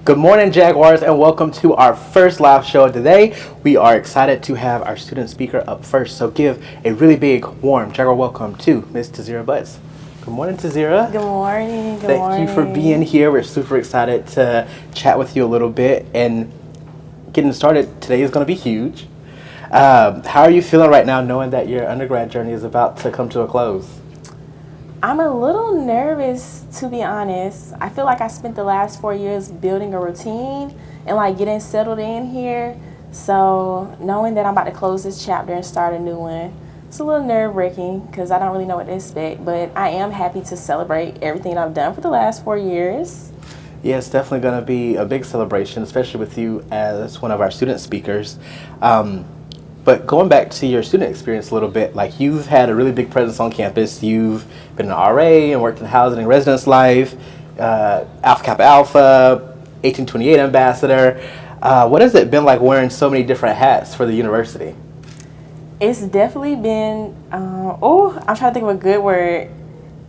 Good morning, Jaguars, and welcome to our first live show today. We are excited to have our student speaker up first, so give a really big, warm Jaguar welcome to Ms. Tazira Butts. Good morning, Tazira. Good morning. Good morning. Thank you for being here. We're super excited to chat with you a little bit, and getting started today is going to be huge. How are you feeling right now, knowing that your undergrad journey is about to come to a close? I'm a little nervous, to be honest. I feel like I spent the last 4 years building a routine and like getting settled in here. So knowing that I'm about to close this chapter and start a new one, it's a little nerve-wracking because I don't really know what to expect. But I am happy to celebrate everything I've done for the last 4 years. Yeah, it's definitely going to be a big celebration, especially with you as one of our student speakers. But going back to your student experience a little bit, like you've had a really big presence on campus. You've been an RA and worked in housing and residence life, Alpha Kappa Alpha, 1828 ambassador. What has it been like wearing so many different hats for the university? It's definitely been, I'm trying to think of a good word.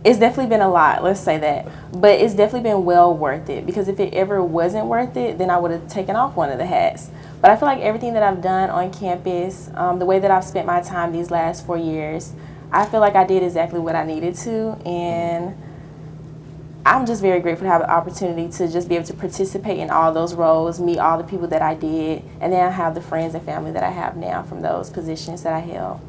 It's definitely been a lot, let's say that. But it's definitely been well worth it, because if it ever wasn't worth it, then I would have taken off one of the hats. But I feel like everything that I've done on campus, the way that I've spent my time these last 4 years, I feel like I did exactly what I needed to. And I'm just very grateful to have the opportunity to just be able to participate in all those roles, meet all the people that I did, and then I have the friends and family that I have now from those positions that I held.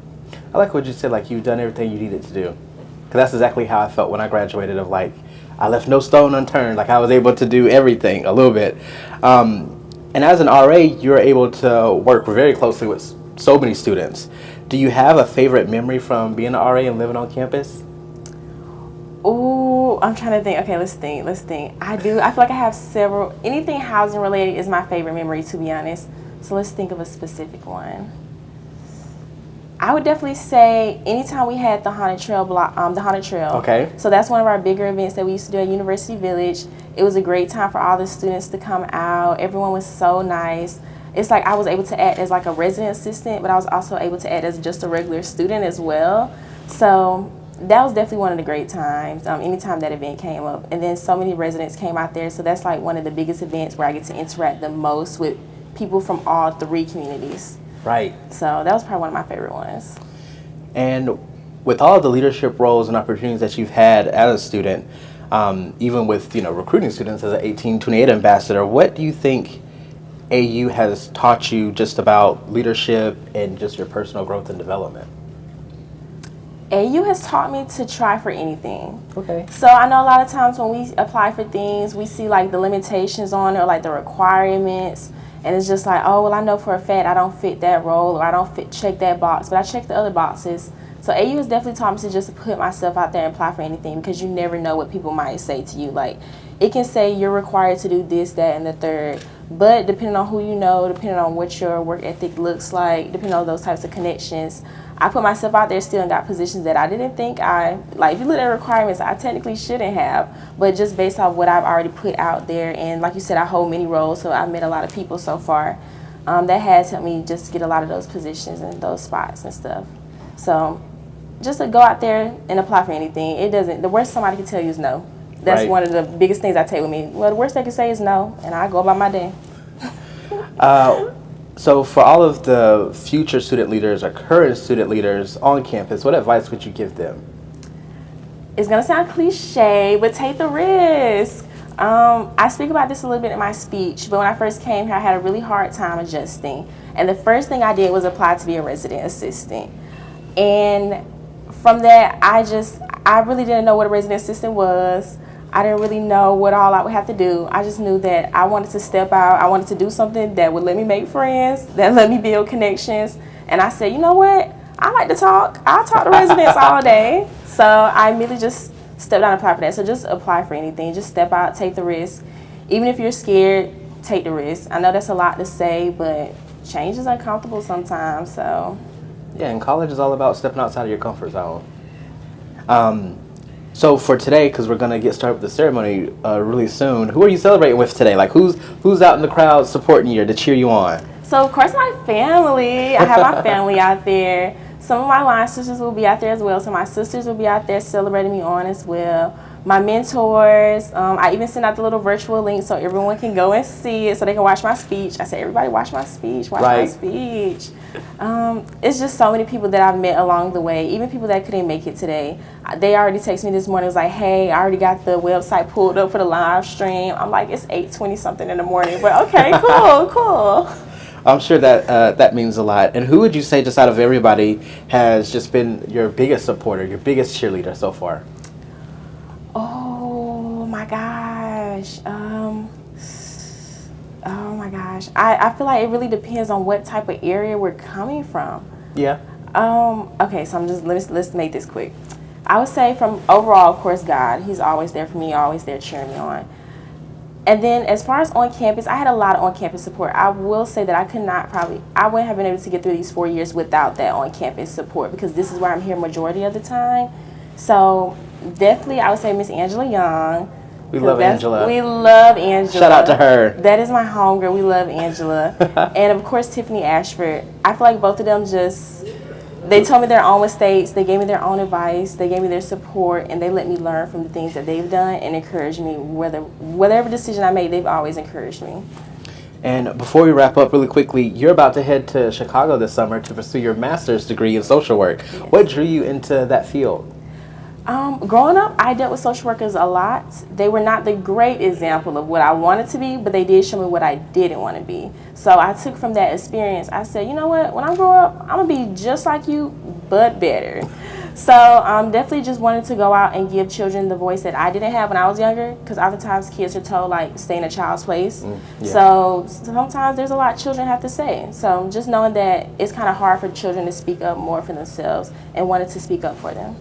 I like what you said, like you've done everything you needed to do. Because that's exactly how I felt when I graduated, of like, I left no stone unturned. Like I was able to do everything a little bit. And as an RA, you're able to work very closely with so many students. Do you have a favorite memory from being an RA and living on campus? Ooh, I'm trying to think. Okay, let's think. I feel like I have several. Anything housing related is my favorite memory, to be honest. So let's think of a specific one. I would definitely say anytime we had the Haunted Trail block, the Haunted Trail. Okay. So that's one of our bigger events that we used to do at University Village. It was a great time for all the students to come out. Everyone was so nice. It's like I was able to act as like a resident assistant, but I was also able to act as just a regular student as well. So that was definitely one of the great times, anytime that event came up. And then so many residents came out there, so that's like one of the biggest events where I get to interact the most with people from all 3 communities. Right. So that was probably one of my favorite ones. And with all the leadership roles and opportunities that you've had as a student, even with recruiting students as an 1828 ambassador, what do you think AU has taught you just about leadership and just your personal growth and development? AU has taught me to try for anything. Okay. So I know a lot of times when we apply for things, we see like the limitations on it or like the requirements. And it's just like, oh, well, I know for a fact I don't fit that role or I don't check that box, but I check the other boxes. So AU has definitely taught me to just put myself out there and apply for anything, because you never know what people might say to you. Like, it can say you're required to do this, that, and the third. But depending on who you know, depending on what your work ethic looks like, depending on those types of connections, I put myself out there still and got positions that I didn't think if you look at requirements, I technically shouldn't have, but just based off what I've already put out there. And like you said, I hold many roles, so I've met a lot of people so far. That has helped me just get a lot of those positions and those spots and stuff. So just to go out there and apply for anything, the worst somebody can tell you is no. That's right. One of the biggest things I take with me. Well, the worst they can say is no, and I go about my day. So for all of the future student leaders or current student leaders on campus, what advice would you give them? It's going to sound cliche, but take the risk. I speak about this a little bit in my speech, but when I first came here, I had a really hard time adjusting. And the first thing I did was apply to be a resident assistant. And from that, I really didn't know what a resident assistant was. I didn't really know what all I would have to do. I just knew that I wanted to step out. I wanted to do something that would let me make friends, that let me build connections. And I said, you know what? I like to talk. I'll talk to residents all day. So I immediately just stepped out and applied for that. So just apply for anything. Just step out, take the risk. Even if you're scared, take the risk. I know that's a lot to say, but change is uncomfortable sometimes. So yeah, and college is all about stepping outside of your comfort zone. So for today, because we're going to get started with the ceremony really soon, who are you celebrating with today? Like who's out in the crowd supporting you to cheer you on? So of course my family. I have my family out there. Some of my line sisters will be out there as well. So my sisters will be out there celebrating me on as well. my mentors. I even sent out the little virtual link so everyone can go and see it so they can watch my speech. I said, everybody watch my speech, watch my speech. It's just so many people that I've met along the way, even people that couldn't make it today. They already texted me this morning. It was like, hey, I already got the website pulled up for the live stream. I'm like, it's 8:20 something in the morning, but okay, cool. I'm sure that that means a lot. And who would you say, just out of everybody, has just been your biggest supporter, your biggest cheerleader so far? Oh my gosh. Oh my gosh. I feel like it really depends on what type of area we're coming from. Yeah. Okay, so let's make this quick. I would say from overall, of course, God. He's always there for me, always there cheering me on. And then as far as on campus, I had a lot of on-campus support. I will say that I wouldn't have been able to get through these 4 years without that on-campus support, because this is where I'm here majority of the time. So definitely I would say Miss Angela Young. We love Angela. We love Angela. Shout out to her. That is my homegirl. We love Angela. And of course Tiffany Ashford. I feel like both of them they told me their own mistakes, they gave me their own advice, they gave me their support, and they let me learn from the things that they've done and encouraged me. Whatever decision I made, they've always encouraged me. And before we wrap up really quickly, you're about to head to Chicago this summer to pursue your master's degree in social work. Yes. What drew you into that field? Growing up, I dealt with social workers a lot. They were not the great example of what I wanted to be, but they did show me what I didn't want to be. So I took from that experience, I said, you know what, when I grow up, I'm going to be just like you, but better. So definitely just wanted to go out and give children the voice that I didn't have when I was younger, because oftentimes kids are told, like, stay in a child's place. Yeah. So sometimes there's a lot children have to say. So just knowing that it's kind of hard for children to speak up more for themselves, and wanted to speak up for them.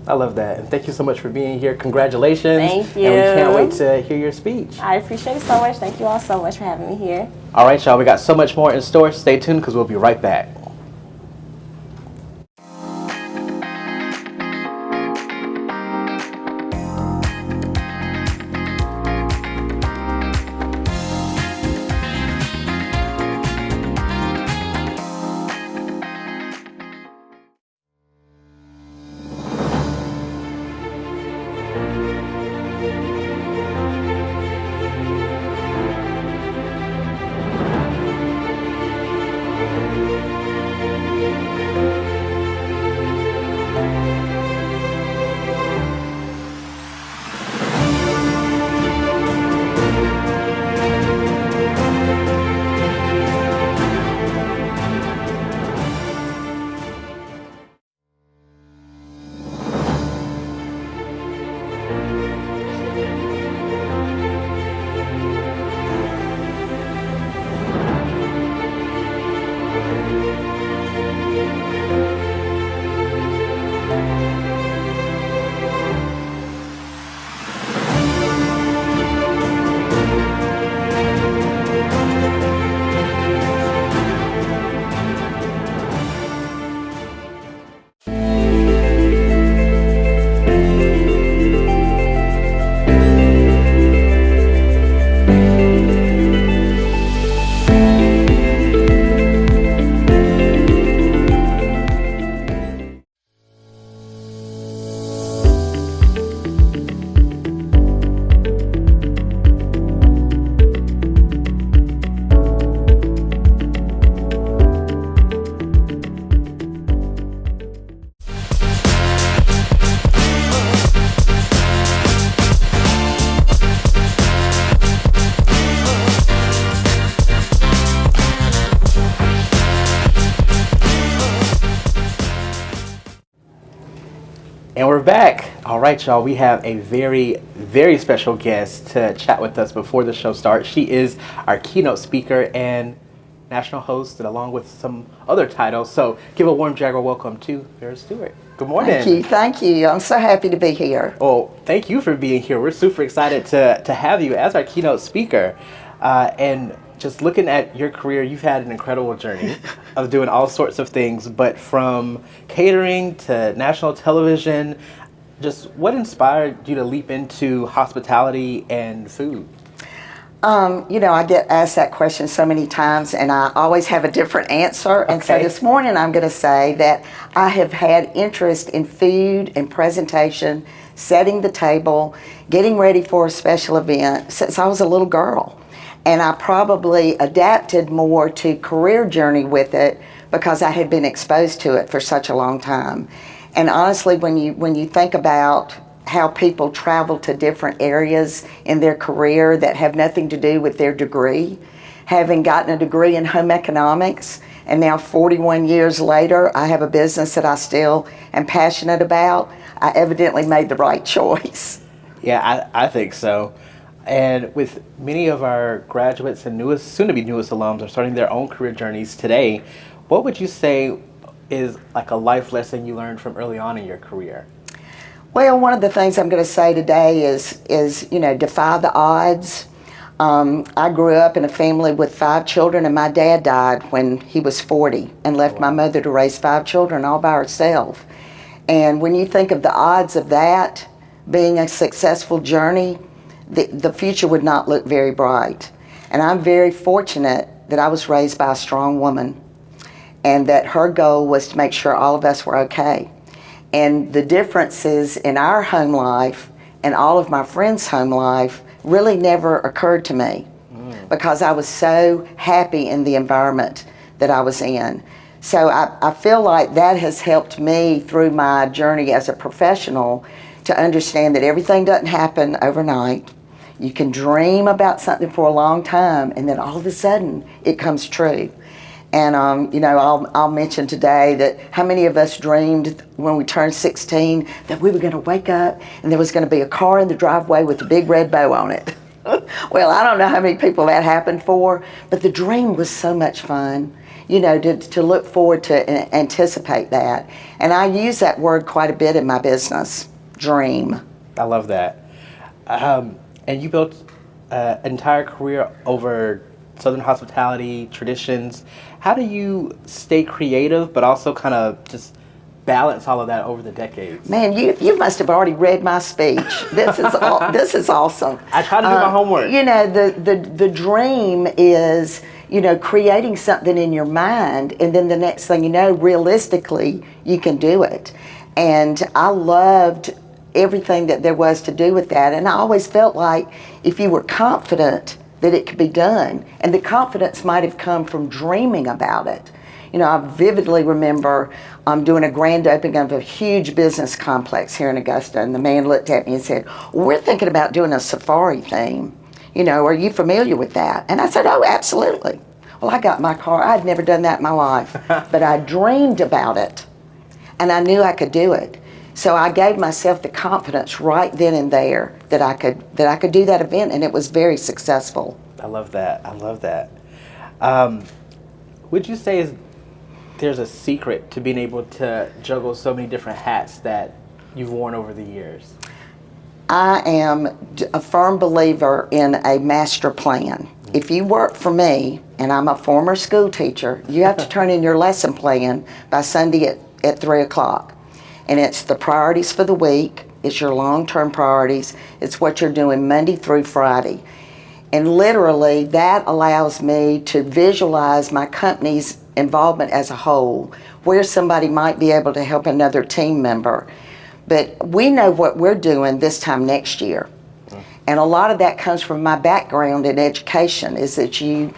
I love that. And thank you so much for being here. Congratulations. Thank you. And we can't wait to hear your speech. I appreciate it so much. Thank you all so much for having me here. All right, y'all. We got so much more in store. Stay tuned because we'll be right back. And we're back. All right, y'all. We have a very, very special guest to chat with us before the show starts. She is our keynote speaker and national host, and along with some other titles. So give a warm Jaguar welcome to Vera Stewart. Good morning. Thank you. I'm so happy to be here. Oh, thank you for being here. We're super excited to have you as our keynote speaker. And just looking at your career, you've had an incredible journey of doing all sorts of things, but from catering to national television, just what inspired you to leap into hospitality and food? I get asked that question so many times, and I always have a different answer. And so this morning I'm going to say that I have had interest in food and presentation setting the table, getting ready for a special event since I was a little girl. And I probably adapted more to career journey with it because I had been exposed to it for such a long time. And honestly, when you think about how people travel to different areas in their career that have nothing to do with their degree, having gotten a degree in home economics, and now 41 years later, I have a business that I still am passionate about, I evidently made the right choice. Yeah, I think so. And with many of our graduates and newest, soon-to-be newest alums are starting their own career journeys today, what would you say is like a life lesson you learned from early on in your career? Well, one of the things I'm going to say today is defy the odds. I grew up in a family with 5 children, and my dad died when he was 40 and left my mother to raise 5 children all by herself. And when you think of the odds of that being a successful journey, the future would not look very bright. And I'm very fortunate that I was raised by a strong woman and that her goal was to make sure all of us were okay. And the differences in our home life and all of my friends' home life really never occurred to me because I was so happy in the environment that I was in. So I feel like that has helped me through my journey as a professional to understand that everything doesn't happen overnight. You can dream about something for a long time and then all of a sudden it comes true. And I'll mention today that how many of us dreamed when we turned 16 that we were going to wake up and there was going to be a car in the driveway with a big red bow on it. Well, I don't know how many people that happened for, but the dream was so much fun, to look forward to anticipate that. And I use that word quite a bit in my business, dream. I love that. And you built an entire career over Southern hospitality, traditions. How do you stay creative but also kind of just balance all of that over the decades? Man, you must have already read my speech. This is awesome. I try to do my homework. The dream is, creating something in your mind, and then the next thing you know, realistically, you can do it. And I loved everything that there was to do with that. And I always felt like if you were confident that it could be done, and the confidence might have come from dreaming about it. I vividly remember doing a grand opening of a huge business complex here in Augusta, and the man looked at me and said, "We're thinking about doing a safari theme. Are you familiar with that?" And I said, "Oh, absolutely." Well, I got my car. I'd never done that in my life, but I dreamed about it, and I knew I could do it. So I gave myself the confidence right then and there that I could do that event, and it was very successful. I love that. Would you say there's a secret to being able to juggle so many different hats that you've worn over the years? I am a firm believer in a master plan. If you work for me, and I'm a former school teacher, you have to turn in your lesson plan by Sunday at 3 o'clock. And it's the priorities for the week, it's your long-term priorities, it's what you're doing Monday through Friday. And literally, that allows me to visualize my company's involvement as a whole, where somebody might be able to help another team member. But we know what we're doing this time next year. And a lot of that comes from my background in education, is that you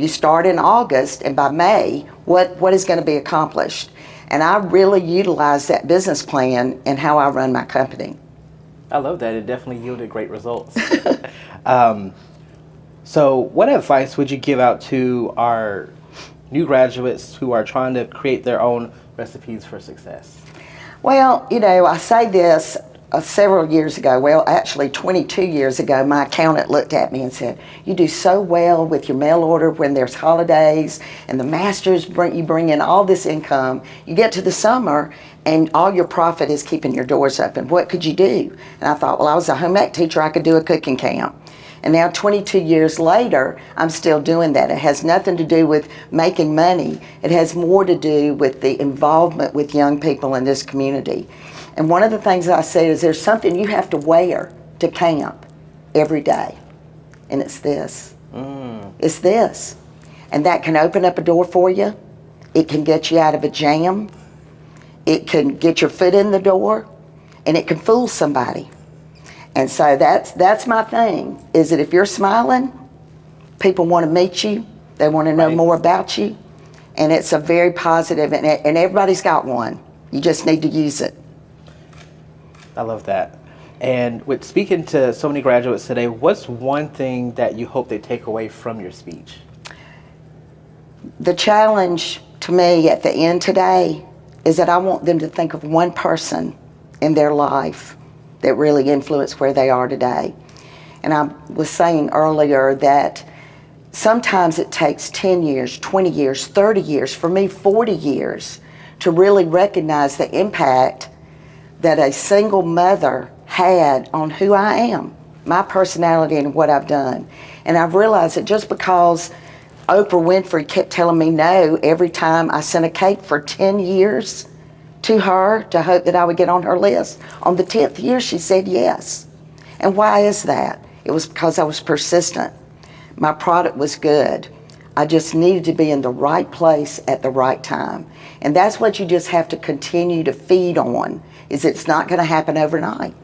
start in August, and by May, what is going to be accomplished? And I really utilize that business plan in how I run my company. I love that. It definitely yielded great results. So what advice would you give out to our new graduates who are trying to create their own recipes for success? Well, I say this several years ago, well, actually 22 years ago, my accountant looked at me and said, "You do so well with your mail order when there's holidays and the masters bring in all this income. You get to the summer and all your profit is keeping your doors open. What could you do?" And I thought, well, I was a home ec teacher, I could do a cooking camp. And now 22 years later, I'm still doing that. It has nothing to do with making money. It has more to do with the involvement with young people in this community. And one of the things I say is there's something you have to wear to camp every day. And it's this. It's this. And that can open up a door for you. It can get you out of a jam. It can get your foot in the door. and it can fool somebody. And so that's my thing, is that if you're smiling, people want to meet you, they want to know more about you, and it's a very positive, and everybody's got one. You just need to use it. I love that. And with speaking to so many graduates today, what's one thing that you hope they take away from your speech? The challenge to me at the end today is that I want them to think of one person in their life that really influenced where they are today. And I was saying earlier that sometimes it takes 10 years, 20 years, 30 years, for me 40 years, to really recognize the impact that a single mother had on who I am, my personality and what I've done. And I've realized that just because Oprah Winfrey kept telling me no every time I sent a cake for 10 years to her to hope that I would get on her list, on the 10th year she said yes. And why is that? It was because I was persistent. My product was good. I just needed to be in the right place at the right time. And that's what you just have to continue to feed on, is it's not going to happen overnight.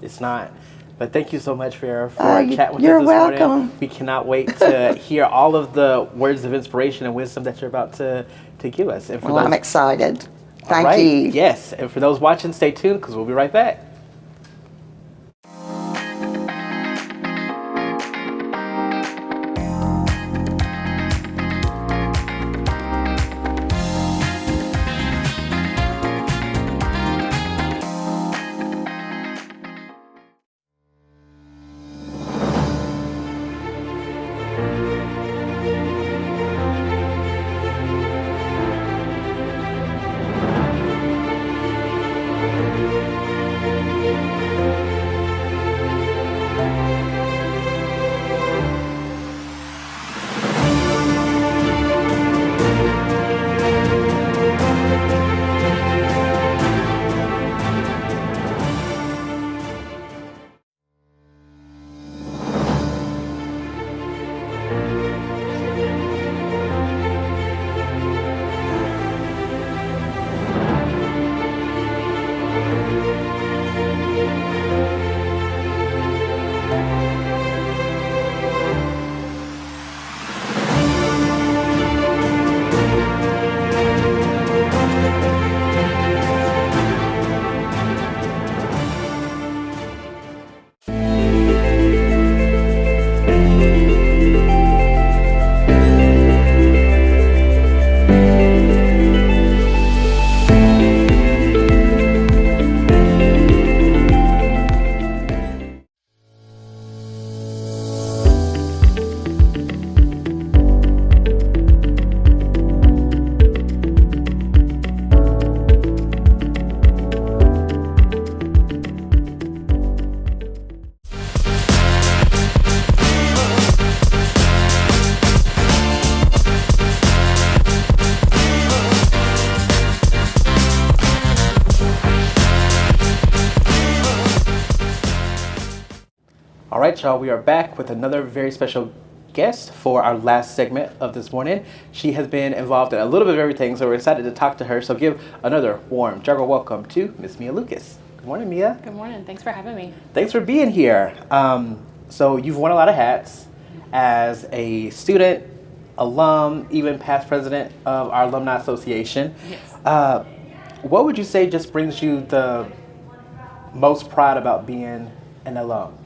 It's not. But thank you so much, Farrah, for chatting with us this You're welcome. morning. We cannot wait to hear all of the words of inspiration and wisdom that you're about to give us. And for Well, I'm excited. Thank right, you. Yes. And for those watching, stay tuned because we'll be right back. All right, y'all, we are back with another very special guest for our last segment of this morning. She has been involved in a little bit of everything, so we're excited to talk to her. So give another warm, juggle welcome to Miss Mia Lucas. Good morning, Mia. Good morning. Thanks for having me. Thanks for being here. So you've worn a lot of hats as a student, alum, even past president of our Alumni Association. Yes. What would you say just brings you the most pride about being an alum?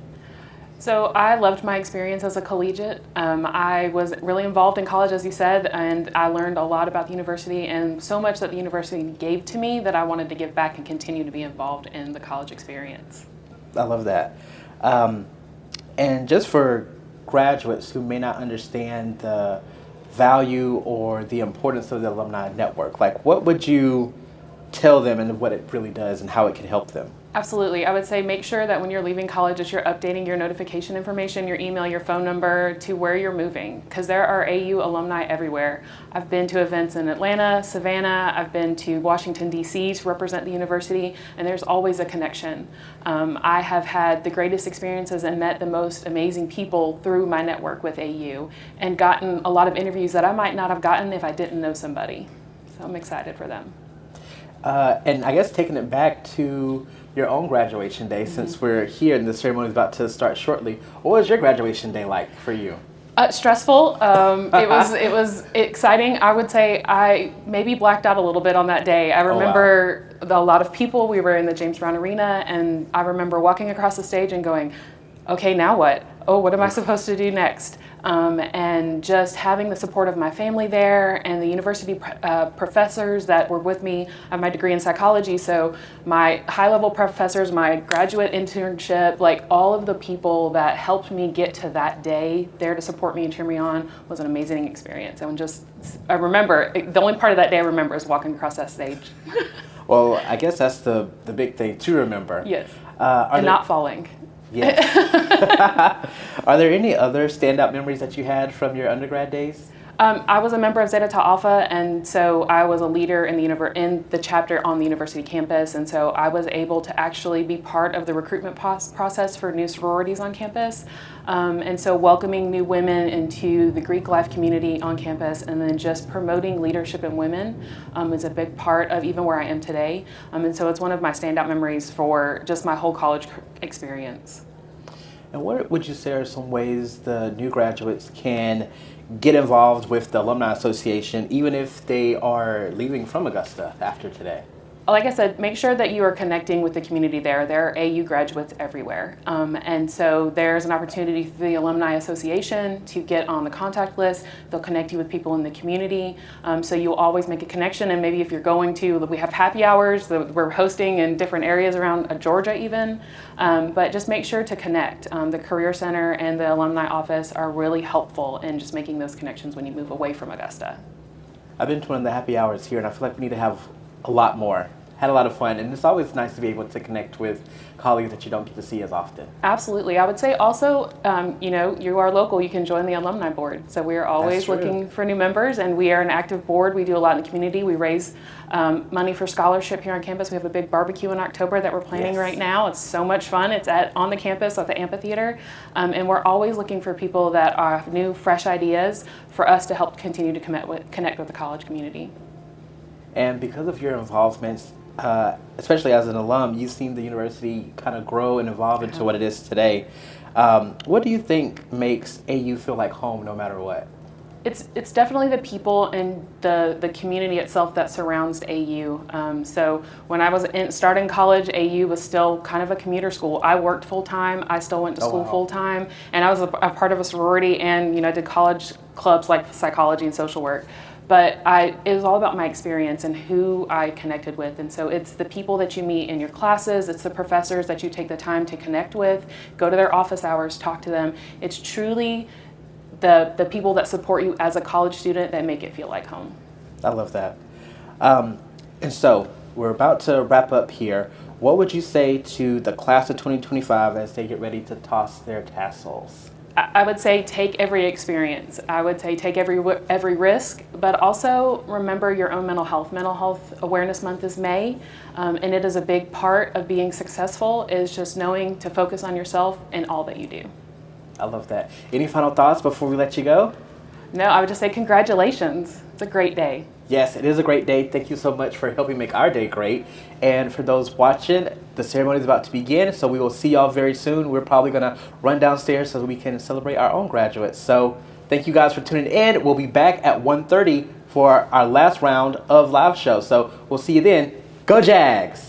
So I loved my experience as a collegiate. I was really involved in college, as you said, and I learned a lot about the university, and so much that the university gave to me that I wanted to give back and continue to be involved in the college experience. I love that. And just for graduates who may not understand the value or the importance of the alumni network, like what would you tell them and what it really does and how it can help them? Absolutely. I would say make sure that when you're leaving college that you're updating your notification information, your email, your phone number to where you're moving, because there are AU alumni everywhere. I've been to events in Atlanta, Savannah, I've been to Washington, D.C. to represent the university, and there's always a connection. I have had the greatest experiences and met the most amazing people through my network with AU and gotten a lot of interviews that I might not have gotten if I didn't know somebody. So I'm excited for them. And I guess taking it back to your own graduation day, since we're here and the ceremony is about to start shortly. What was your graduation day like for you? Stressful. It was exciting. I would say I maybe blacked out a little bit on that day. I remember a lot of people. We were in the James Brown Arena, and I remember walking across the stage and going, okay, now what? Oh, what am I supposed to do next? And just having the support of my family there and the university professors that were with me. I have my degree in psychology, so my high-level professors, my graduate internship, like all of the people that helped me get to that day there to support me and cheer me on was an amazing experience. And I remember, the only part of that day I remember is walking across that stage. Well, I guess that's the big thing to remember. Yes, and not falling. Yes. Are there any other standout memories that you had from your undergrad days? I was a member of Zeta Tau Alpha, and so I was a leader in the chapter on the university campus, and so I was able to actually be part of the recruitment process for new sororities on campus, and so welcoming new women into the Greek life community on campus, and then just promoting leadership in women is a big part of even where I am today, and so it's one of my standout memories for just my whole college experience. And what would you say are some ways the new graduates can get involved with the Alumni Association, even if they are leaving from Augusta after today? Like I said, make sure that you are connecting with the community there. There are AU graduates everywhere. And so there's an opportunity through the Alumni Association to get on the contact list. They'll connect you with people in the community. So you'll always make a connection. And maybe if you're going to, we have happy hours that we're hosting in different areas around Georgia even. But just make sure to connect. The Career Center and the Alumni Office are really helpful in just making those connections when you move away from Augusta. I've been to one of the happy hours here, and I feel like we need to have a lot more. Had a lot of fun, and it's always nice to be able to connect with colleagues that you don't get to see as often. Absolutely. I would say also, you are local, you can join the alumni board. So we are always looking for new members, and we are an active board. We do a lot in the community. We raise money for scholarship here on campus. We have a big barbecue in October that we're planning right now. It's so much fun. It's on the campus at the amphitheater, and we're always looking for people that have new, fresh ideas for us to help continue to connect with the college community. And because of your involvements, especially as an alum, you've seen the university kind of grow and evolve into what it is today. What do you think makes AU feel like home no matter what? It's definitely the people and the community itself that surrounds AU. So when I was starting college, AU was still kind of a commuter school. I worked full-time. I still went to school full-time. And I was a part of a sorority and did college clubs like psychology and social work. But it was all about my experience and who I connected with. And so it's the people that you meet in your classes, it's the professors that you take the time to connect with, go to their office hours, talk to them. It's truly the people that support you as a college student that make it feel like home. I love that. And so we're about to wrap up here. What would you say to the class of 2025 as they get ready to toss their tassels? I would say take every experience. I would say take every risk, but also remember your own mental health. Mental Health Awareness Month is May, and it is a big part of being successful is just knowing to focus on yourself in all that you do. I love that. Any final thoughts before we let you go? No, I would just say congratulations. It's a great day. Yes, it is a great day. Thank you so much for helping make our day great. And for those watching, the ceremony is about to begin, so we will see y'all very soon. We're probably going to run downstairs so that we can celebrate our own graduates. So thank you guys for tuning in. We'll be back at 1:30 for our last round of live show. So we'll see you then. Go Jags!